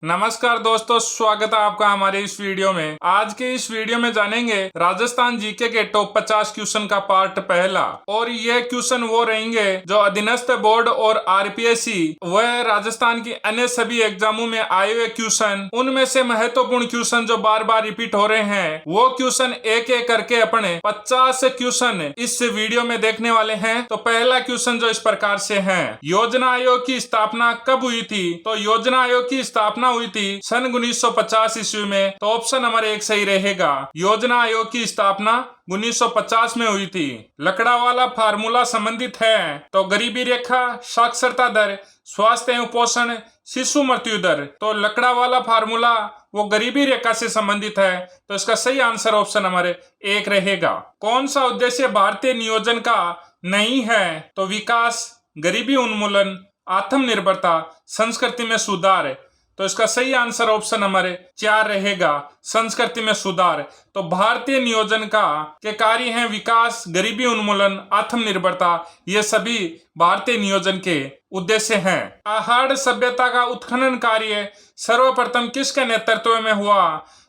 नमस्कार दोस्तों, स्वागत है आपका हमारे इस वीडियो में। आज के इस वीडियो में जानेंगे राजस्थान जीके के टॉप 50 क्वेश्चन का पार्ट पहला। और ये क्वेश्चन वो रहेंगे जो अधीनस्थ बोर्ड और आरपीएससी व राजस्थान की अन्य सभी एग्जामों में आए हुए क्वेश्चन, उनमें से महत्वपूर्ण क्वेश्चन जो बार बार रिपीट हो रहे हैं, वो क्वेश्चन एक एक करके अपने 50 क्वेश्चन इस वीडियो में देखने वाले हैं। तो पहला क्वेश्चन जो इस प्रकार से है, योजना आयोग की स्थापना कब हुई थी? तो योजना आयोग की स्थापना हुई थी सन 1950 ईस्वी में। तो ऑप्शन नंबर 1 सही रहेगा। योजना आयोग की स्थापना 1950 में हुई थी। लकड़ा वाला फार्मूला संबंधित है तो गरीबी रेखा, साक्षरता दर, स्वास्थ्य एवं पोषण, शिशु मृत्यु दर। तो लकड़ा वाला फार्मूला वो गरीबी रेखा से संबंधित है, तो इसका सही आंसर ऑप्शन नंबर 1 रहेगा। कौन सा उद्देश्य भारतीय नियोजन का नहीं है? तो विकास, गरीबी उन्मूलन, आत्मनिर्भरता, संस्कृति में सुधार। तो इसका सही आंसर ऑप्शन नंबर 4 रहेगा, संस्कृति में सुधार। तो भारतीय नियोजन के कार्य हैं विकास, गरीबी उन्मूलन, आत्मनिर्भरता। ये सभी भारतीय नियोजन के उद्देश्य हैं। आहड़ सभ्यता का उत्खनन कार्य सर्वप्रथम किसके नेतृत्व में हुआ?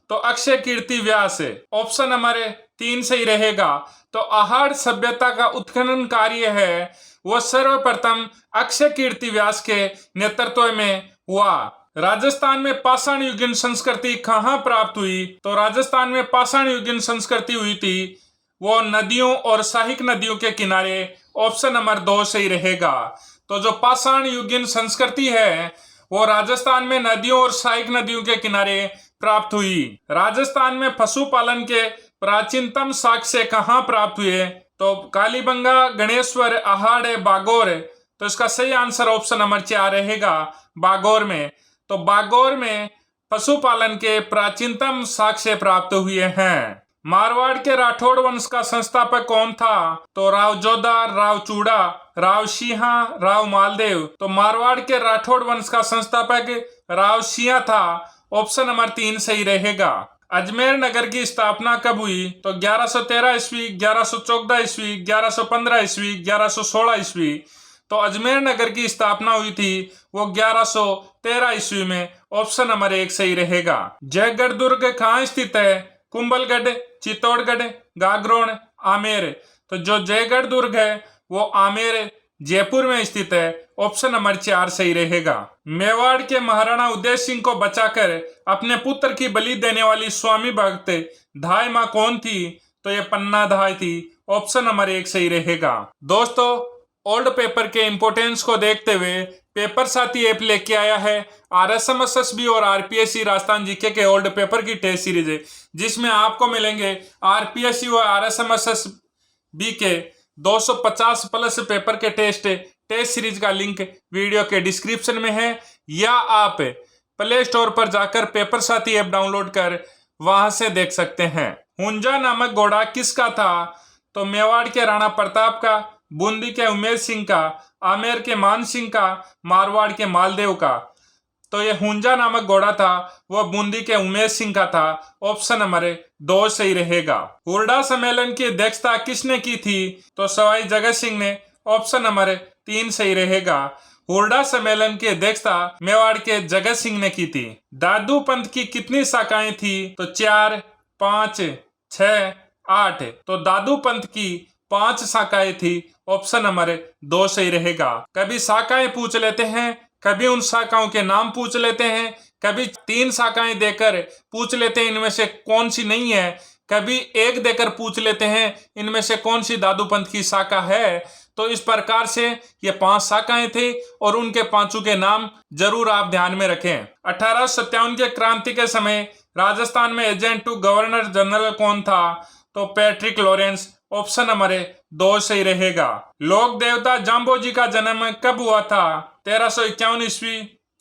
तो अक्षय कीर्ति व्यास। ऑप्शन नंबर 3 सही रहेगा। तो आहड़ सभ्यता का उत्खनन कार्य है वो सर्वप्रथम अक्षय कीर्ति व्यास के नेतृत्व में हुआ। राजस्थान में पाषाण युगीन संस्कृति कहाँ प्राप्त हुई? तो राजस्थान में पाषाण युगीन संस्कृति हुई थी वो नदियों और सहायक नदियों के किनारे। ऑप्शन नंबर 2 सही रहेगा। तो जो पाषाण युगीन संस्कृति है वो राजस्थान में नदियों और सहायक नदियों के किनारे प्राप्त हुई। राजस्थान में पशुपालन के प्राचीनतम साक्ष्य कहाँ प्राप्त हुए? तो कालीबंगा, गणेश्वर, आहड़, बागौर। तो इसका सही आंसर ऑप्शन नंबर 4 रहेगा, बागौर में। तो बागौर में पशुपालन के प्राचीनतम साक्ष्य प्राप्त हुए हैं। मारवाड़ के राठौड़ वंश का संस्थापक कौन था? तो राव जोधा, राव चूड़ा, राव सिंहा, राव मालदेव। तो मारवाड़ के राठौड़ वंश का संस्थापक राव सिंहा था। ऑप्शन नंबर 3 सही रहेगा। अजमेर नगर की स्थापना कब हुई? तो 1113 ईस्वी, 1114 ईस्वी, 1115 ईस्वी, 1116 ईस्वी। तो अजमेर नगर की स्थापना हुई थी वो 1113 ईस्वी में। ऑप्शन नंबर 1 सही रहेगा। जयगढ़ दुर्ग कहाँ स्थित है? कुंभलगढ़, चित्तौड़गढ़, गागरोन, आमेर। तो जो जयगढ़ दुर्ग है वो आमेर, जयपुर में स्थित है। ऑप्शन नंबर 4 सही रहेगा। मेवाड़ के महाराणा उदय सिंह को बचाकर अपने पुत्र की बलि देने वाली स्वामी भक्त धाय मां कौन थी? तो ये पन्ना धाय थी। ऑप्शन नंबर 1 सही रहेगा। दोस्तों, ओल्ड पेपर के इंपोर्टेंस को देखते हुए पेपर साथी ऐप लेके आया है आरएसएमएसएसबी और आरपीएससी राजस्थान जीके के ओल्ड पेपर की टेस्ट सीरीज है, जिसमें आपको मिलेंगे आरपीएससी और आरएसएमएसएसबी के 250 प्लस पेपर के टेस्ट सीरीज का लिंक वीडियो के डिस्क्रिप्शन में है, या आप प्ले स्टोर पर जाकर पेपर साथी ऐप डाउनलोड कर वहां से देख सकते हैं। हुंजा नामक घोड़ा किसका था? तो मेवाड़ के राणा प्रताप का, बूंदी के उमेर सिंह का, आमेर के मान सिंह का, मारवाड़ के मालदेव का। तो ये हुंजा नामक घोड़ा था वह बूंदी के उमेर सिंह का था। ऑप्शन नंबर 2 सही रहेगा। हुरडा सम्मेलन की अध्यक्षता किसने की थी? तो सवाई जगत सिंह ने। ऑप्शन नंबर 3 सही रहेगा। हुरडा सम्मेलन की अध्यक्षता मेवाड़ के जगत सिंह ने की थी। दादू पंथ की कितनी शाखाएं थी? तो 4, 5, 6, 8। तो दादू पंथ की 5 शाखाएं थी। ऑप्शन नंबर 2 सही रहेगा। कभी शाखाएं पूछ लेते हैं, कभी उन शाखाओं के नाम पूछ लेते हैं, कभी 3 शाखाएं देकर पूछ लेते हैं इनमें से कौन सी नहीं है, कभी 1 देकर पूछ लेते हैं इनमें से कौन सी दादू पंथ की शाखा है। तो इस प्रकार से ये 5 शाखाएं थे और उनके 5 के नाम जरूर आप ध्यान में रखें। 1857 के क्रांति के समय राजस्थान में एजेंट टू गवर्नर जनरल कौन था? तो पैट्रिक लॉरेंस। ऑप्शन नंबर 2 सही रहेगा। लोक देवता जाम्बोजी का जन्म कब हुआ था? 1351 ईस्वी,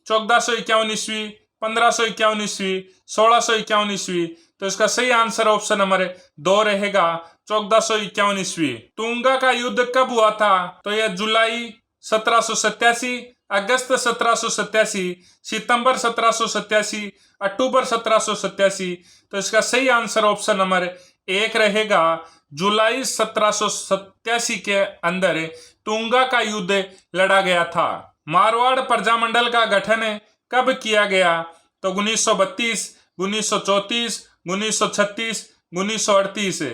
1451 ईस्वी, 1551 ईस्वी, 1651 ईस्वी। तो इसका सही आंसर ऑप्शन नंबर 2 रहेगा, 1451 ईस्वी। टूंगा का युद्ध कब हुआ था? तो यह जुलाई 1787, अगस्त 1787, सितंबर 1787, अक्टूबर 1787। तो इसका सही आंसर ऑप्शन नंबर 1 रहेगा। जुलाई 1787 के अंदर टूंगा का युद्ध लड़ा गया था। मारवाड़ प्रजामंडल का गठन कब किया गया? तो 1932, 1934, 1936, 1938।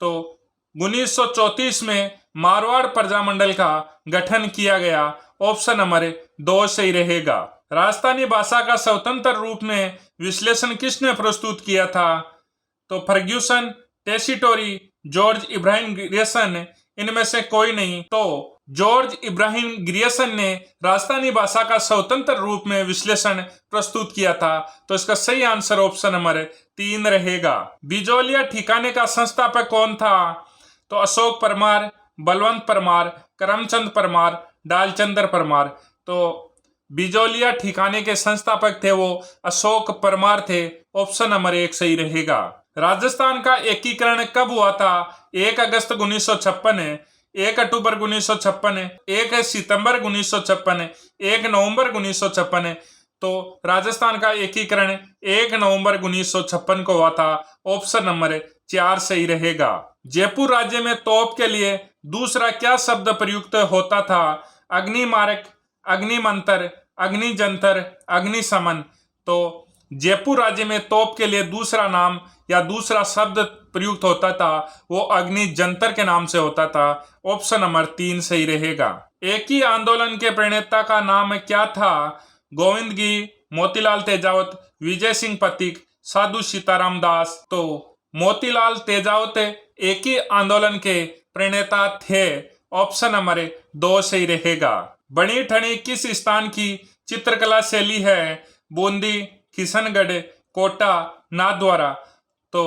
तो 1934 में मारवाड़ प्रजामंडल का गठन किया गया। ऑप्शन नंबर 2 सही रहेगा। राजस्थानी भाषा का स्वतंत्र रूप में विश्लेषण किसने प्रस्तुत किया था? तो Ferguson, Tessitori, George Abraham Grierson, इनमें से कोई नहीं। तो जॉर्ज इब्राहिम ग्रियर्सन ने राजस्थानी भाषा का स्वतंत्र रूप में विश्लेषण प्रस्तुत किया था। तो इसका सही आंसर ऑप्शन नंबर 3 रहेगा। बिजौलिया ठिकाने का संस्थापक कौन था? तो अशोक परमार, बलवंत परमार, करमचंद परमार, डालचंद्र परमार। तो बिजौलिया ठिकाने के संस्थापक थे वो अशोक परमार थे। ऑप्शन नंबर 1 सही रहेगा। राजस्थान का एकीकरण कब हुआ था? 1 अगस्त 1956, 1 अक्टूबर 1956, 1 सितंबर 1956, 1 नवंबर 1956। तो राजस्थान का एकीकरण 1 नवंबर 1956 को हुआ था। ऑप्शन नंबर 4 सही रहेगा। जयपुर राज्य में तोप के लिए दूसरा क्या शब्द प्रयुक्त होता था? अग्निमारक, अग्निमंत्र, अग्निजंतर, अग्निशमन। तो जयपुर राज्य में तोप के लिए दूसरा नाम या दूसरा शब्द प्रयुक्त होता था वो अग्निजंतर के नाम से होता था। ऑप्शन नंबर 3 सही रहेगा। एक ही आंदोलन के प्रणेता का नाम क्या था? गोविंद गिरी, मोतीलाल तेजावत, विजय सिंह पथिक, साधु सीताराम दास। तो मोतीलाल तेजावत एक ही आंदोलन के प्रणेता थे। ऑप्शन नंबर 2 सही रहेगा। बनी ठनी किस स्थान की चित्रकला शैली है? बूंदी, किशनगढ़, कोटा, नाथद्वारा। तो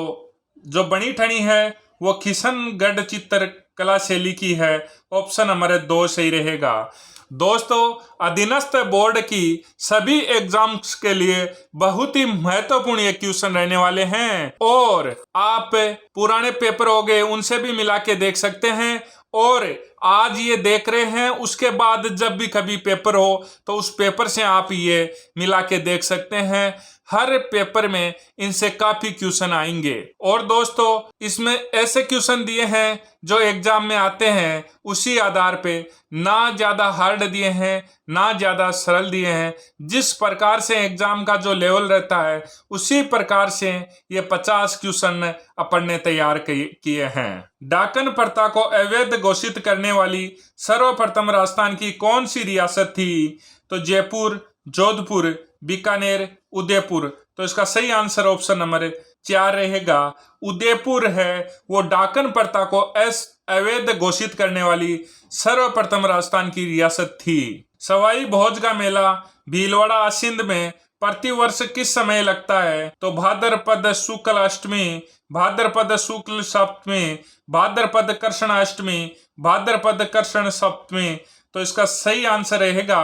जो बनी ठनी है वो किशनगढ़ चित्रकला शैली की है। ऑप्शन नंबर 2 सही रहेगा। दोस्तों, अधीनस्थ बोर्ड की सभी एग्जाम्स के लिए बहुत ही महत्वपूर्ण ये क्वेश्चन रहने वाले हैं और आप पुराने पेपर हो गए उनसे भी मिला के देख सकते हैं और आज ये देख रहे हैं, उसके बाद जब भी कभी पेपर हो तो उस पेपर से आप ये मिला के देख सकते हैं। हर पेपर में इनसे काफी क्वेश्चन आएंगे और दोस्तों इसमें ऐसे क्वेश्चन दिए हैं जो एग्जाम में आते हैं, उसी आधार पे ना ज्यादा हार्ड दिए हैं ना ज्यादा सरल दिए हैं। जिस प्रकार से एग्जाम का जो लेवल रहता है उसी प्रकार से ये 50 क्वेश्चन अपन ने तैयार किए हैं। डाकन प्रथा को अवैध घोषित करने वाली सर्वप्रथम राजस्थान की कौन सी रियासत थी? तो जयपुर, जोधपुर, बीकानेर, उदयपुर। तो इसका सही आंसर ऑप्शन नंबर 4 रहेगा। उदयपुर है वो डाकन प्रथा को अवैध घोषित करने वाली सर्वप्रथम राजस्थान की रियासत थी। सवाई भोज का मेला भीलवाड़ा आसिंद में प्रतिवर्ष किस समय लगता है? तो भाद्रपद शुक्ल अष्टमी, भाद्रपद शुक्ल सप्तमी, भाद्रपद कृष्ण अष्टमी, भाद्रपद कृष्ण सप्तमी। तो इसका सही आंसर रहेगा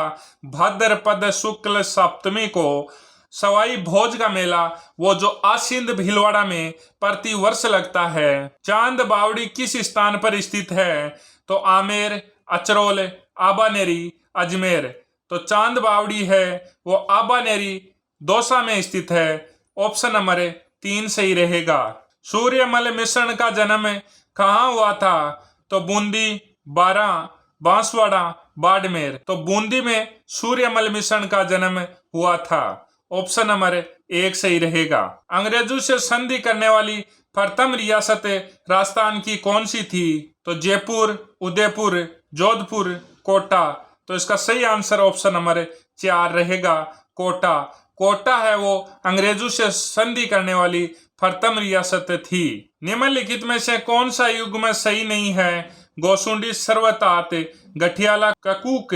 भाद्रपद शुक्ल सप्तमी को सवाई भोज का मेला वो जो आसिंद भीलवाड़ा में प्रति वर्ष लगता है। चांद बावड़ी किस स्थान पर स्थित है? तो आमेर, अचरोल, आबानेरी, अजमेर। तो चांद बावड़ी है वो आबानेरी, दौसा में स्थित है। ऑप्शन नंबर 3 सही रहेगा। सूर्यमल मिश्रण का जन्म कहाँ हुआ था? तो बूंदी, बारां, बांसवाड़ा, बाड़मेर। तो बूंदी में सूर्यमल मिश्रण का जन्म हुआ था। ऑप्शन नंबर 1 सही रहेगा। अंग्रेजों से संधि करने वाली प्रथम रियासत राजस्थान की कौन सी थी? तो जयपुर, उदयपुर, जोधपुर, कोटा। तो इसका सही आंसर ऑप्शन नंबर 4 रहेगा, कोटा। कोटा है वो अंग्रेजों से संधि करने वाली प्रथम रियासत थी। निम्नलिखित में से कौन सा युग्म सही नहीं है? गोसुंडी सर्वतात, गठियाला ककूक,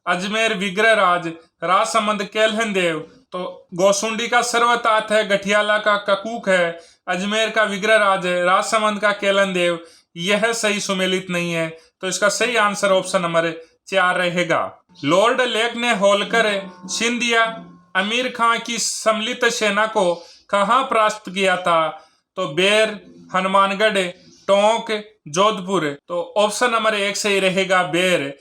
अजमेर विग्रहराज, राजसमंद केलहनदेव। तो गोसुंडी का सर्वतात है, गठियाला का ककूक है, अजमेर का विग्रहराज है, राजसमंद का केलनदेव। यह सही सुमेलित नहीं है। तो इसका सही आंसर ऑप्शन नंबर 4 रहेगा। लॉर्ड लेक ने होलकर, सिंधिया, अमीर खां की सम्मिलित सेना को कहाँ परास्त किया था? तो बेर, हनुमानगढ़, टोंक, जोधपुर। तो ऑप्शन नंबर 1 सही रहेगा, बेर।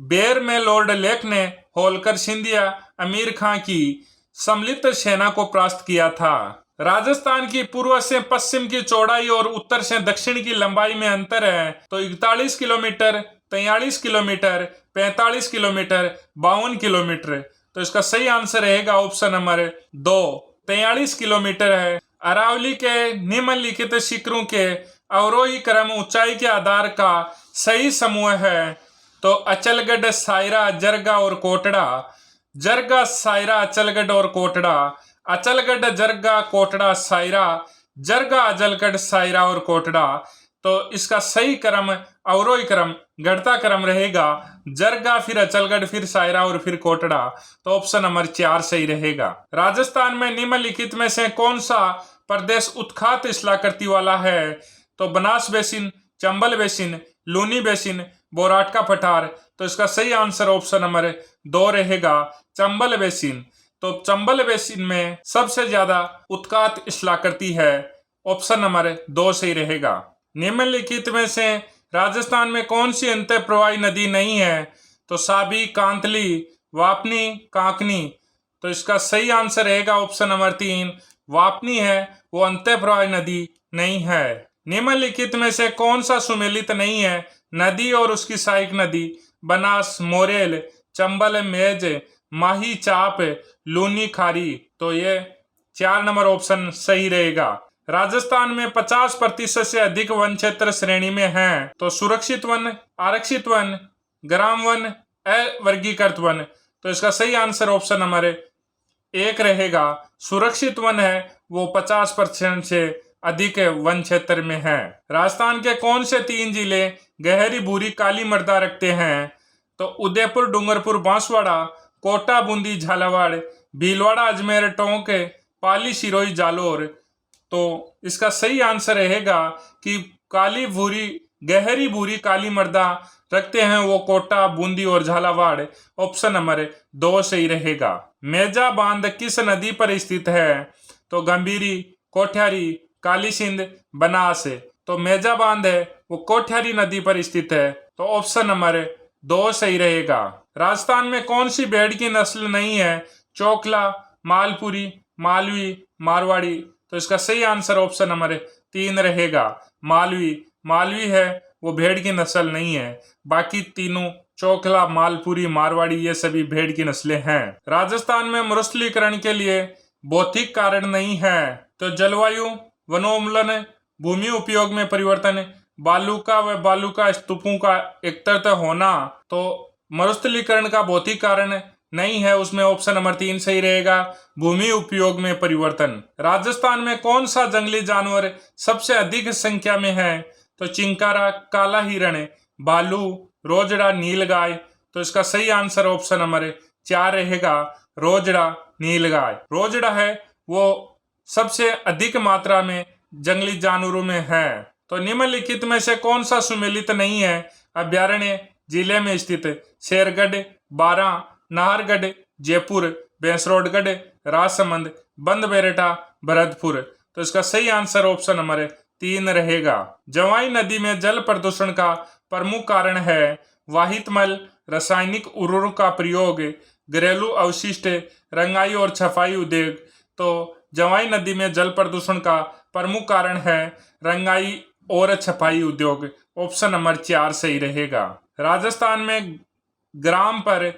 बेर में लॉर्ड लेक ने होलकर, सिंधिया, अमीर खां की सम्मिलित सेना को परास्त किया था। राजस्थान की पूर्व से पश्चिम की चौड़ाई और उत्तर से दक्षिण की लंबाई में अंतर है। तो 41 किलोमीटर, 43 किलोमीटर, 45 किलोमीटर, 52 किलोमीटर। तो इसका सही आंसर रहेगा ऑप्शन नंबर 2, 43 किलोमीटर है। अरावली के निम्नलिखित शिखरों के अवरोही क्रम ऊंचाई के आधार का सही समूह है। तो अचलगढ़, सायरा, जरगा और कोटड़ा। जरगा, सायरा, अचलगढ़ और कोटड़ा। अचलगढ़, जरगा, कोटड़ा, सायरा। जरगा, अचलगढ़, सायरा और कोटड़ा। तो इसका सही क्रम, अवरोही क्रम, घटता क्रम रहेगा जरगा, फिर अचलगढ़, फिर सायरा और फिर कोटड़ा। तो ऑप्शन नंबर 4 सही रहेगा। राजस्थान में निम्नलिखित में से कौन सा प्रदेश उत्खात शिलाकृति वाला है? तो Banas basin, Chambal basin, Luni basin, बोराटका पठार। तो इसका सही आंसर ऑप्शन नंबर 2 रहेगा, चंबल बेसिन। तो चंबल बेसिन में सबसे ज्यादा उत्खात शिलाकृति है। ऑप्शन नंबर 2 सही रहेगा। निम्नलिखित में से राजस्थान में कौन सी अंतःप्रवाही नदी नहीं है? तो साबी, कांतली, वापनी, कांकनी। तो इसका सही आंसर रहेगा ऑप्शन नंबर 3, वापनी है, वो अंतःप्रवाही नदी नहीं है। निम्नलिखित में से कौन सा सुमेलित नहीं है नदी और उसकी सहायक नदी? बनास, मोरेल, चंबल, मेज, माही, चाप, लूनी, खारी। तो ये 4 नंबर ऑप्शन सही रहेगा। राजस्थान में 50% से अधिक वन क्षेत्र श्रेणी में हैं। तो सुरक्षित वन, आरक्षित वन, ग्राम वन, अवर्गीकृत वन। तो इसका सही आंसर ऑप्शन नंबर 1 रहेगा। सुरक्षित वन है वो 50% से अधिक वन क्षेत्र में है। राजस्थान के कौन से 3 जिले गहरी भूरी काली मृदा रखते हैं? तो उदयपुर, डूंगरपुर, बांसवाड़ा, कोटा, बूंदी, झालावाड़, भीलवाड़ा, अजमेर, टोंक, पाली, सिरोही, जालोर। तो इसका सही आंसर रहेगा कि काली भूरी, गहरी भूरी काली मृदा रखते हैं वो कोटा, बूंदी और झालावाड़। ऑप्शन नंबर 2 सही रहेगा। मेजा बांध किस नदी पर स्थित है? तो गंभीरी, कोठ्यारी, काली सिंध, बनास। तो मेजा बांध है वो कोठ्यारी नदी पर स्थित है। तो ऑप्शन नंबर 2 सही रहेगा। राजस्थान में कौन सी भेड़ की नस्ल नहीं है? चोकला, मालपुरी, मालवी, मारवाड़ी। तो इसका सही आंसर ऑप्शन नंबर 3 रहेगा, मालवी। मालवी है वो भेड़ की नस्ल नहीं है। बाकी तीनों चोकला, मालपुरी, मारवाड़ी ये सभी भेड़ की नस्लें हैं। राजस्थान में मरुस्थलीकरण के लिए भौतिक कारण नहीं है। तो जलवायु, वनोन्मूलन, भूमि उपयोग में परिवर्तन, बालुका व बालुका स्तूपों का एकत्रित होना। तो मरुस्थलीकरण का भौतिक कारण नहीं है, उसमें ऑप्शन नंबर 3 सही रहेगा, भूमि उपयोग में परिवर्तन। राजस्थान में कौन सा जंगली जानवर सबसे अधिक संख्या में है? तो चिंकारा, काला हिरण, भालू, रोजड़ा, नीलगाय। तो इसका सही आंसर ऑप्शन नंबर 4 रहेगा, रोजड़ा, नीलगाय। रोजड़ा है वो सबसे अधिक मात्रा में जंगली जानवरों में है। तो निम्नलिखित में से कौन सा सुमेलित नहीं है अभ्यारण्य जिले में स्थित? शेरगढ़, बारां, नाहरगढ़, जयपुर, भैंसरोडगढ़, राजसमंद, बंद-बेरटा, भरतपुर। तो इसका सही आंसर ऑप्शन नंबर 3 रहेगा। जवाई नदी में जल प्रदूषण का प्रमुख कारण है वाहित मल, रासायनिक उर्वरक का प्रयोग, घरेलू अवशिष्ट, रंगाई और छपाई उद्योग। तो जवाई नदी में जल प्रदूषण का प्रमुख कारण है रंगाई और छपाई उद्योग। ऑप्शन नंबर 4 सही रहेगा। राजस्थान में ग्राम पर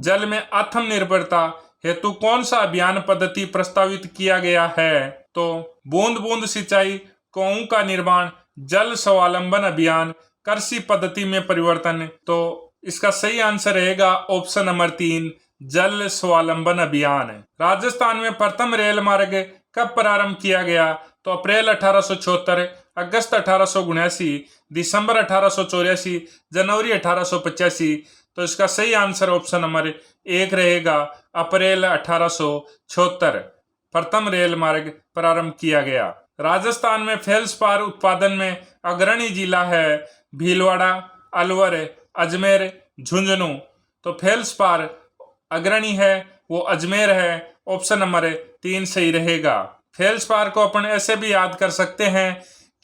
जल में आत्मनिर्भरता हेतु कौन सा अभियान पद्धति प्रस्तावित किया गया है? तो बूंद बूंद सिंचाई, कुओं का निर्माण, जल स्वावलंबन अभियान, कृषि पद्धति में परिवर्तन। तो इसका सही आंसर रहेगा ऑप्शन नंबर 3, जल स्वावलंबन अभियान। राजस्थान में प्रथम रेल मार्ग कब प्रारंभ किया गया? तो अप्रैल 1874, अगस्त 1879, दिसंबर 1884, जनवरी 1885। तो इसका सही आंसर ऑप्शन नंबर 1 रहेगा, अप्रैल 1876 प्रथम रेल मार्ग प्रारंभ किया गया। राजस्थान में फेल्सपार उत्पादन में अग्रणी जिला है भीलवाड़ा, अलवर, अजमेर, झुंझुनू। तो फेल्सपार अग्रणी है वो अजमेर है। ऑप्शन नंबर 3 सही रहेगा। फेल्सपार को अपन ऐसे भी याद कर सकते हैं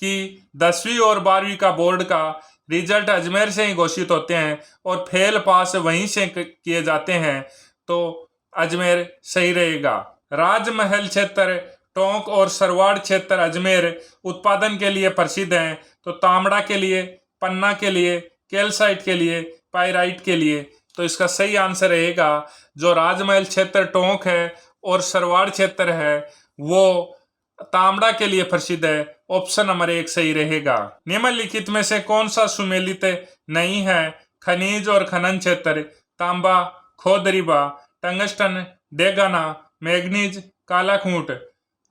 कि 10वीं और 12वीं का बोर्ड का रिजल्ट अजमेर से ही घोषित होते हैं और फेल पास वहीं से किए जाते हैं। तो अजमेर सही रहेगा। राजमहल क्षेत्र, टोंक और सरवाड़ क्षेत्र अजमेर उत्पादन के लिए प्रसिद्ध हैं। तो तांबड़ा के लिए, पन्ना के लिए, कैल्साइट के लिए, पाइराइट के लिए। तो इसका सही आंसर रहेगा जो राजमहल क्षेत्र टोंक है और सरवाड़ क्षेत्र है वो तांबड़ा के लिए प्रसिद्ध है। ऑप्शन नंबर 1 सही रहेगा। निम्नलिखित में से कौन सा सुमेलित नहीं है? खनिज और खनन क्षेत्र, तांबा, खोदरीबा, टंगस्टन, डेगाना, मैग्नीज, कालाखूंट,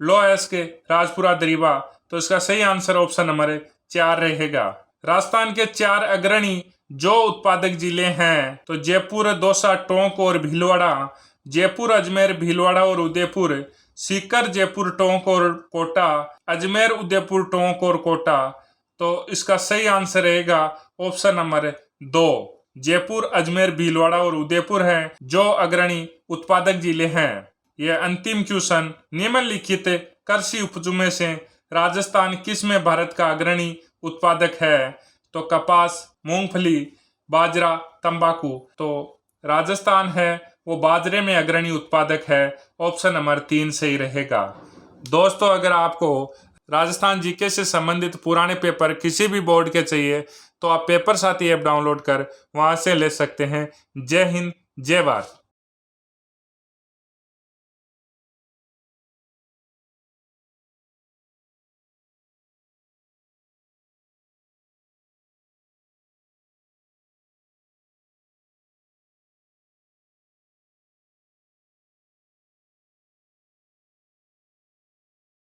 लोएस्क, राजपुरा दरीबा। तो इसका सही आंसर ऑप्शन नंबर 4 रहेगा। राजस्थान के 4 अग्रणी जो उत्पादक जिले हैं तो जयपुर, दौसा, टोंक और भीलवाड़ा। जयपुर, अजमेर, भीलवाड़ा और उदयपुर। सीकर, जयपुर, टोंक और कोटा। अजमेर, उदयपुर, टोंक और कोटा। तो इसका सही आंसर रहेगा ऑप्शन नंबर 2। जयपुर, अजमेर, भीलवाड़ा और उदयपुर हैं जो अग्रणी उत्पादक जिले हैं। यह अंतिम क्वेश्चन, निम्नलिखित कृषि उपजों में से राजस्थान किस में भारत का अग्रणी उत्पादक है? तो कपास, मूंगफली, बाजरा, तंबाकू। तो राजस्थान है वो बाजरे में अग्रणी उत्पादक है। ऑप्शन नंबर 3 सही रहेगा। दोस्तों, अगर आपको राजस्थान जीके से संबंधित पुराने पेपर किसी भी बोर्ड के चाहिए तो आप पेपर साथी ऐप डाउनलोड कर वहां से ले सकते हैं। जय हिंद, जय भारत।